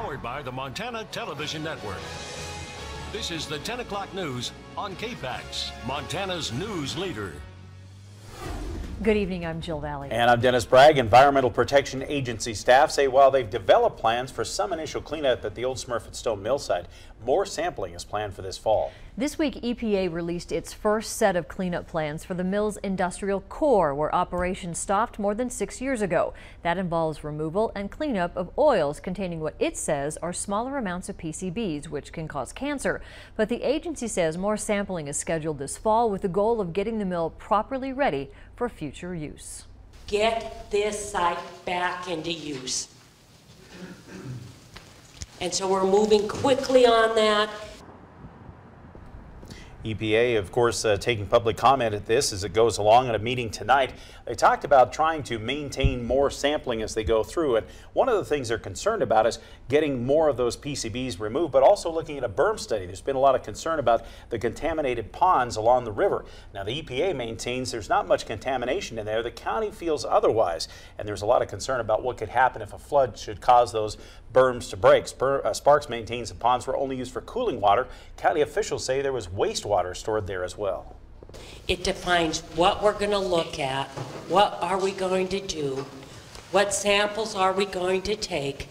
Powered by the Montana Television Network. This is the 10 o'clock news on KPAX, Montana's news leader. Good evening, I'm Jill Valley. And I'm Dennis Bragg. Environmental Protection Agency staff say while they've developed plans for some initial cleanup at the old Smurfett Stone mill site, more sampling is planned for this fall. This week, EPA released its first set of cleanup plans for the mill's industrial core, where operations stopped more than 6 years ago. That involves removal and cleanup of oils containing what it says are smaller amounts of PCBs, which can cause cancer. But the agency says more sampling is scheduled this fall with the goal of getting the mill properly ready for future use. Get this site back into use. And so we're moving quickly on that. EPA, of course, taking public comment at this as it goes along at a meeting tonight. They talked about trying to maintain more sampling as they go through. And one of the things they're concerned about is getting more of those PCBs removed, but also looking at a berm study. There's been a lot of concern about the contaminated ponds along the river. Now, the EPA maintains there's not much contamination in there. The county feels otherwise. And there's a lot of concern about what could happen if a flood should cause those berms to break. Sparks maintains the ponds were only used for cooling water. County officials say there was wastewater stored there as well. It defines what we're going to look at, what are we going to do, what samples are we going to take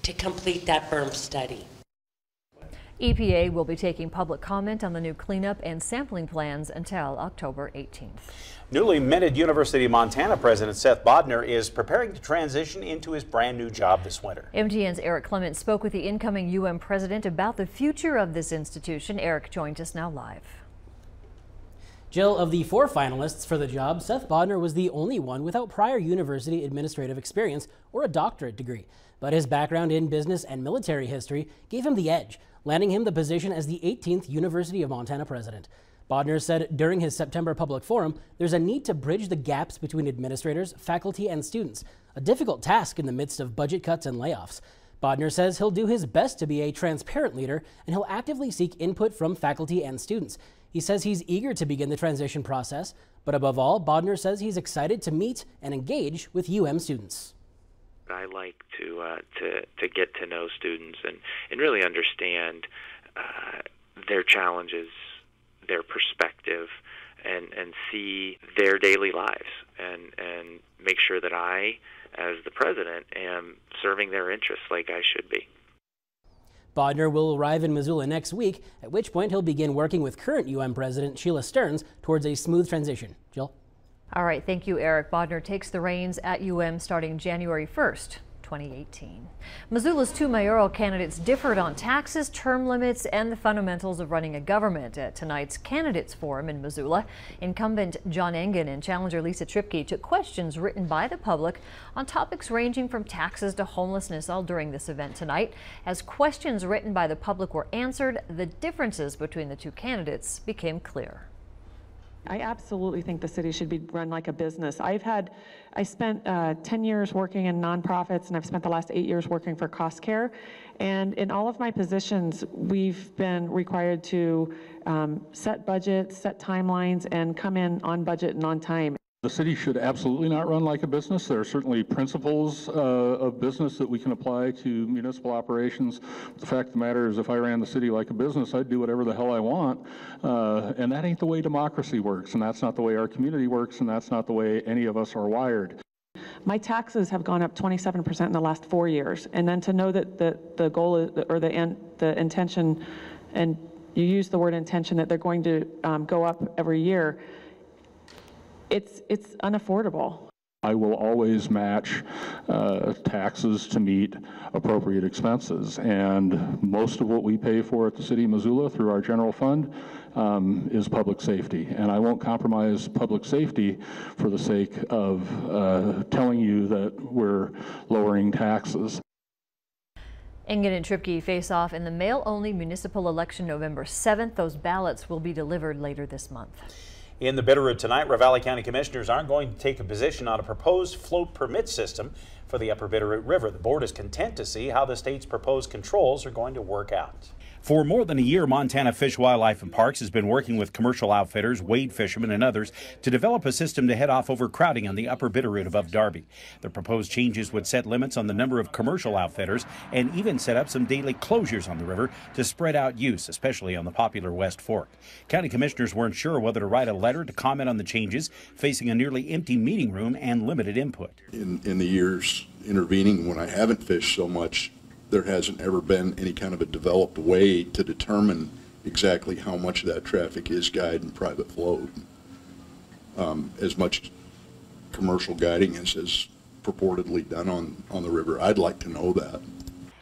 to complete that berm study. EPA will be taking public comment on the new cleanup and sampling plans until October 18th. Newly minted University of Montana President Seth Bodner is preparing to transition into his brand new job this winter. MTN's Eric Clement spoke with the incoming UM president about the future of this institution. Eric joins us now live. Jill, of the 4 finalists for the job, Seth Bodner was the only one without prior university administrative experience or a doctorate degree. But his background in business and military history gave him the edge, landing him the position as the 18th University of Montana president. Bodner said during his September public forum, there's a need to bridge the gaps between administrators, faculty, and students, a difficult task in the midst of budget cuts and layoffs. Bodner says he'll do his best to be a transparent leader, and he'll actively seek input from faculty and students. He says he's eager to begin the transition process, but above all, Bodner says he's excited to meet and engage with UM students. I like to get to know students and really understand their challenges, their perspective, and see their daily lives and make sure that I, as the president, am serving their interests like I should be. Bodner will arrive in Missoula next week, at which point he'll begin working with current UM President Sheila Stearns towards a smooth transition. Jill? All right, thank you, Eric. Bodner takes the reins at UM starting January 1st. 2018. Missoula's 2 mayoral candidates differed on taxes, term limits, and the fundamentals of running a government at tonight's candidates forum in Missoula. Incumbent John Engen and challenger Lisa Tripke took questions written by the public on topics ranging from taxes to homelessness all during this event tonight. As questions written by the public were answered, the differences between the 2 candidates became clear. I absolutely think the city should be run like a business. I spent 10 years working in nonprofits, and I've spent the last 8 years working for Cost Care. And in all of my positions, we've been required to set budgets, set timelines, and come in on budget and on time. The city should absolutely not run like a business. There are certainly principles of business that we can apply to municipal operations. The fact of the matter is, if I ran the city like a business, I'd do whatever the hell I want. And that ain't the way democracy works, and that's not the way our community works, and that's not the way any of us are wired. My taxes have gone up 27% in the last 4 years. And then to know that the goal is, or the intention, and you use the word intention, that they're going to go up every year, it's unaffordable. I will always match taxes to meet appropriate expenses, and most of what we pay for at the City of Missoula through our general fund is public safety, and I won't compromise public safety for the sake of telling you that we're lowering taxes. Engen and Tripke face off in the mail-only municipal election November 7th. Those ballots will be delivered later this month. In the Bitterroot tonight, Ravalli County Commissioners aren't going to take a position on a proposed float permit system for the Upper Bitterroot River. The board is content to see how the state's proposed controls are going to work out. For more than a year, Montana Fish, Wildlife and Parks has been working with commercial outfitters, wade fishermen and others to develop a system to head off overcrowding on the Upper Bitterroot above Darby. The proposed changes would set limits on the number of commercial outfitters and even set up some daily closures on the river to spread out use, especially on the popular West Fork. County commissioners weren't sure whether to write a letter to comment on the changes, facing a nearly empty meeting room and limited input. In the years intervening when I haven't fished so much, there hasn't ever been any kind of a developed way to determine exactly how much of that traffic is guide and private float. As much commercial guiding as is purportedly done on the river, I'd like to know that.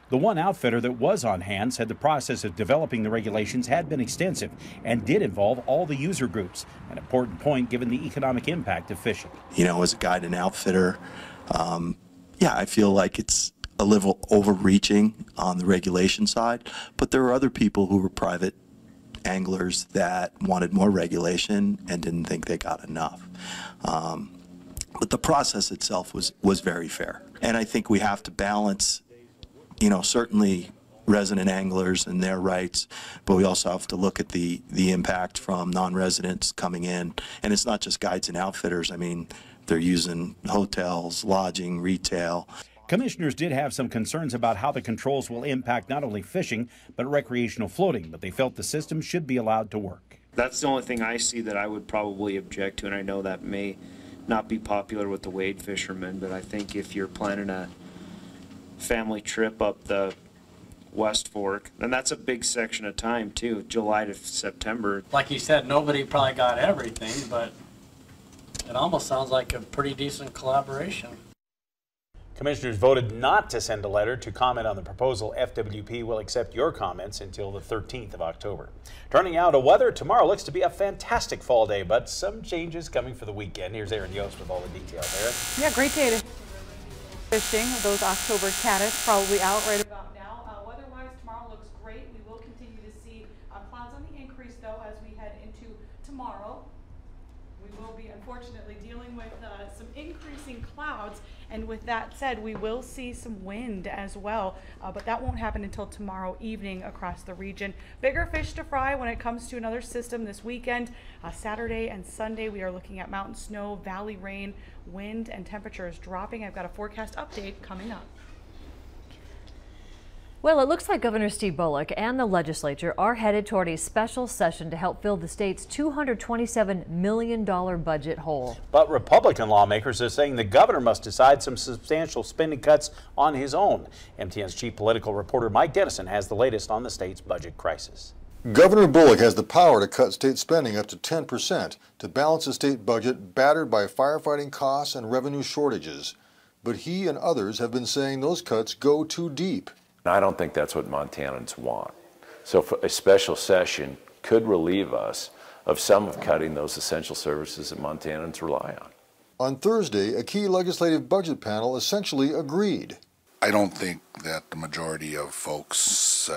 The one outfitter that was on hand said the process of developing the regulations had been extensive and did involve all the user groups, an important point given the economic impact of fishing. You know, as a guide and outfitter, yeah, I feel like it's a little overreaching on the regulation side, but there are other people who were private anglers that wanted more regulation and didn't think they got enough. But the process itself was very fair. And I think we have to balance, you know, certainly resident anglers and their rights, but we also have to look at the impact from non-residents coming in. And it's not just guides and outfitters. I mean, they're using hotels, lodging, retail. Commissioners did have some concerns about how the controls will impact not only fishing, but recreational floating, but they felt the system should be allowed to work. That's the only thing I see that I would probably object to, and I know that may not be popular with the wade fishermen, but I think if you're planning a family trip up the West Fork, and that's a big section of time too, July to September. Like you said, nobody probably got everything, but it almost sounds like a pretty decent collaboration. Commissioners voted not to send a letter to comment on the proposal. FWP will accept your comments until the 13th of October. Turning now to weather, tomorrow looks to be a fantastic fall day, but some changes coming for the weekend. Here's Aaron Yost with all the details. Aaron? Yeah, great day to fishing. Those October caddis probably out right about now. Weather-wise, tomorrow looks great. We will continue to see clouds on the increase, though, as we head into tomorrow. We will be, unfortunately, dealing with some increasing clouds. And with that said, we will see some wind as well, but that won't happen until tomorrow evening across the region. Bigger fish to fry when it comes to another system this weekend. Saturday and Sunday, we are looking at mountain snow, valley rain, wind, and temperatures dropping. I've got a forecast update coming up. Well, it looks like Governor Steve Bullock and the legislature are headed toward a special session to help fill the state's $227 million budget hole. But Republican lawmakers are saying the governor must decide some substantial spending cuts on his own. MTN's chief political reporter Mike Dennison has the latest on the state's budget crisis. Governor Bullock has the power to cut state spending up to 10% to balance a state budget battered by firefighting costs and revenue shortages. But he and others have been saying those cuts go too deep. I don't think that's what Montanans want. So a special session could relieve us of some of cutting those essential services that Montanans rely on. On Thursday, a key legislative budget panel essentially agreed. I don't think that the majority of folks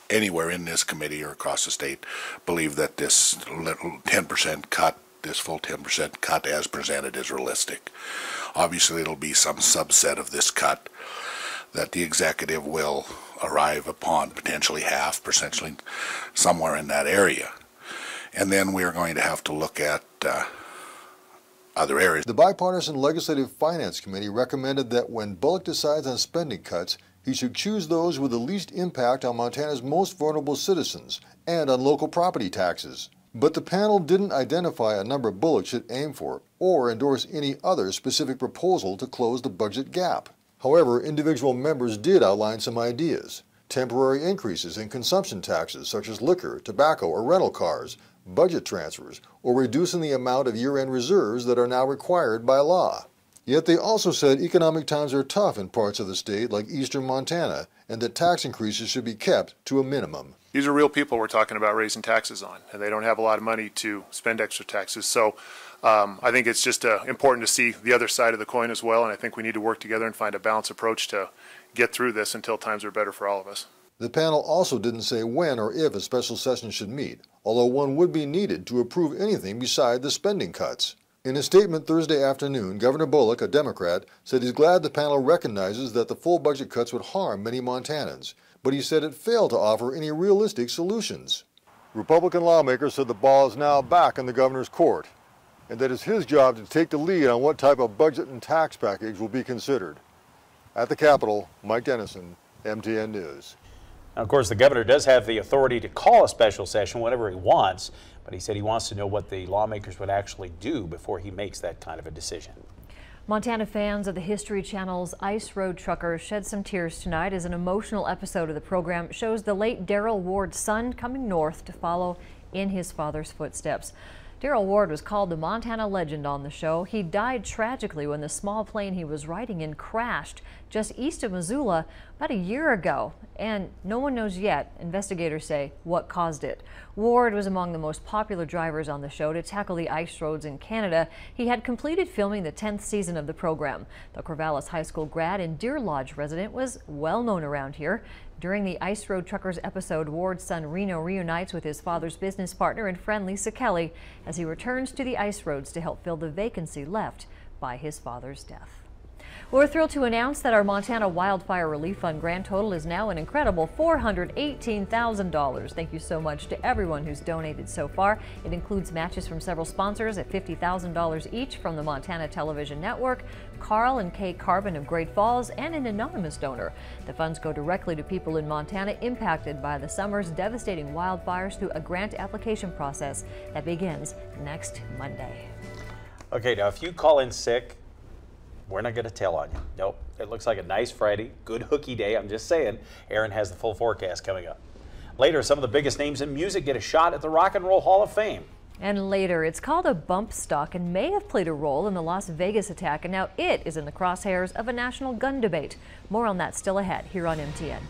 anywhere in this committee or across the state believe that this little 10% cut, this full 10% cut as presented is realistic. Obviously, it'll be some subset of this cut that the executive will arrive upon, potentially half, potentially somewhere in that area. And then we are going to have to look at other areas. The Bipartisan Legislative Finance Committee recommended that when Bullock decides on spending cuts, he should choose those with the least impact on Montana's most vulnerable citizens and on local property taxes. But the panel didn't identify a number Bullock should aim for or endorse any other specific proposal to close the budget gap. However, individual members did outline some ideas. Temporary increases in consumption taxes such as liquor, tobacco, or rental cars, budget transfers, or reducing the amount of year-end reserves that are now required by law. Yet they also said economic times are tough in parts of the state like eastern Montana, and that tax increases should be kept to a minimum. These are real people we're talking about raising taxes on, and they don't have a lot of money to spend extra taxes. So I think it's just important to see the other side of the coin as well, and I think we need to work together and find a balanced approach to get through this until times are better for all of us. The panel also didn't say when or if a special session should meet, although one would be needed to approve anything beside the spending cuts. In a statement Thursday afternoon, Governor Bullock, a Democrat, said he's glad the panel recognizes that the full budget cuts would harm many Montanans, but he said it failed to offer any realistic solutions. Republican lawmakers said the ball is now back in the governor's court, and that it's his job to take the lead on what type of budget and tax package will be considered. At the Capitol, Mike Dennison, MTN News. Now, of course, the governor does have the authority to call a special session whenever he wants, but he said he wants to know what the lawmakers would actually do before he makes that kind of a decision. Montana fans of the History Channel's Ice Road Truckers shed some tears tonight as an emotional episode of the program shows the late Darrell Ward's son coming north to follow in his father's footsteps. Darrell Ward was called the Montana legend on the show. He died tragically when the small plane he was riding in crashed just east of Missoula about a year ago, and no one knows yet, investigators say, what caused it. Ward was among the most popular drivers on the show to tackle the ice roads in Canada. He had completed filming the 10th season of the program. The Corvallis High School grad and Deer Lodge resident was well known around here. During the Ice Road Truckers episode, Ward's son Reno reunites with his father's business partner and friend Lisa Kelly as he returns to the ice roads to help fill the vacancy left by his father's death. We're thrilled to announce that our Montana Wildfire Relief Fund grand total is now an incredible $418,000. Thank you so much to everyone who's donated so far. It includes matches from several sponsors at $50,000 each from the Montana Television Network, Carl and Kay Carbon of Great Falls, and an anonymous donor. The funds go directly to people in Montana impacted by the summer's devastating wildfires through a grant application process that begins next Monday. Okay, now if you call in sick, we're not going to tell on you. Nope. It looks like a nice Friday, good hooky day. I'm just saying. Aaron has the full forecast coming up. Later, some of the biggest names in music get a shot at the Rock and Roll Hall of Fame. And later, it's called a bump stock and may have played a role in the Las Vegas attack, and now it is in the crosshairs of a national gun debate. More on that still ahead here on MTN.